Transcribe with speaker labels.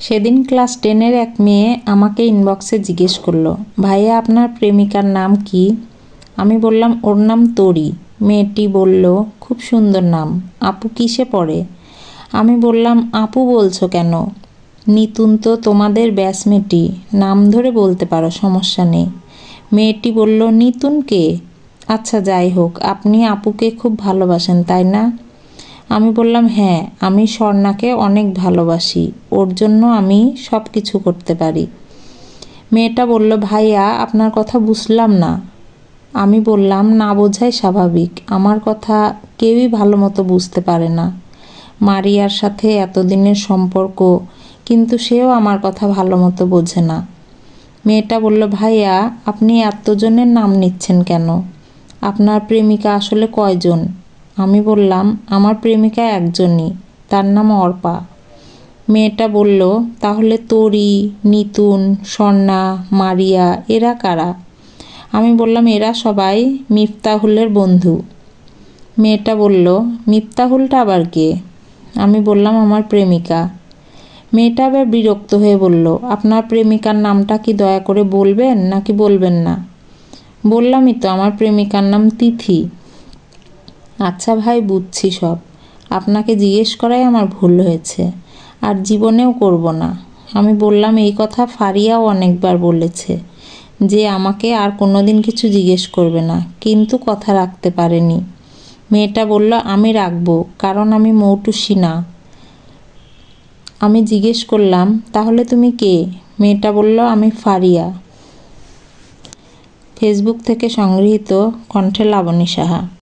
Speaker 1: সেদিন ক্লাস 10-এর এক মেয়ে আমাকে ইনবক্সে জিজ্ঞেস করলো, ভাইয়া আপনার প্রেমিকার নাম কি? আমি বললাম ওর নাম তরি। মেয়েটি বলল, খুব সুন্দর নাম, আপু কিসে পড়ে? আমি বললাম, আপু বলছো কেন? নিতুন তো তোমাদের ব্যাচমেটই, নাম ধরে বলতে পারো, সমস্যা নেই। মেয়েটি বলল, নিতুন কে? আচ্ছা যাই হোক, আপনি আপুকে খুব ভালোবাসেন তাই না? আমি বললাম, হ্যাঁ, আমি স্বর্ণাকে অনেক ভালোবাসি, ওর জন্য আমি সব কিছু করতে পারি। মেয়েটা বলল, ভাইয়া আপনার কথা বুঝলাম না। আমি বললাম, না বোঝাই স্বাভাবিক, আমার কথা কেউই ভালো মতো বুঝতে পারে না। মারিয়ার সাথে এতদিনের সম্পর্ক, কিন্তু সেও আমার কথা ভালো মতো বোঝে না। মেয়েটা বলল, ভাইয়া আপনি এতজনের নাম নিচ্ছেন কেন? আপনার প্রেমিকা আসলে কয়জন? আমি বললাম, আমার প্রেমিকা একজনই, তার নাম অর্পা। মেয়েটা বলল, তাহলে তরি, নিতুন, স্বর্ণা, মারিয়া এরা কারা? আমি বললাম, এরা সবাই মিফতাহুলের বন্ধু। মেয়েটা বলল, মিফতাহুলটা আবার কে? আমি বললাম, আমার প্রেমিকা। মেয়েটা আবার বিরক্ত হয়ে বলল, আপনার প্রেমিকার নামটা কি দয়া করে বলবেন নাকি বলবেন না? বললামই তো, আমার প্রেমিকার নাম তিথি। আচ্ছা ভাই, বুঝছি সব, আপনাকে জিজ্ঞেস করাই আমার ভুল হয়েছে, আর জীবনেও করব না। আমি বললাম, এই কথা ফারিয়াও অনেকবার বলেছে যে আমাকে আর কোনোদিন কিছু জিজ্ঞেস করবে না, কিন্তু কথা রাখতে পারেনি। মেয়েটা বলল, আমি রাখবো, কারণ আমি মৌটুসী না। আমি জিজ্ঞেস করলাম, তাহলে তুমি কে? মেয়েটা বলল, আমি ফারিয়া। ফেসবুক থেকে সংগৃহীত, কণ্ঠে লাবণী সাহা।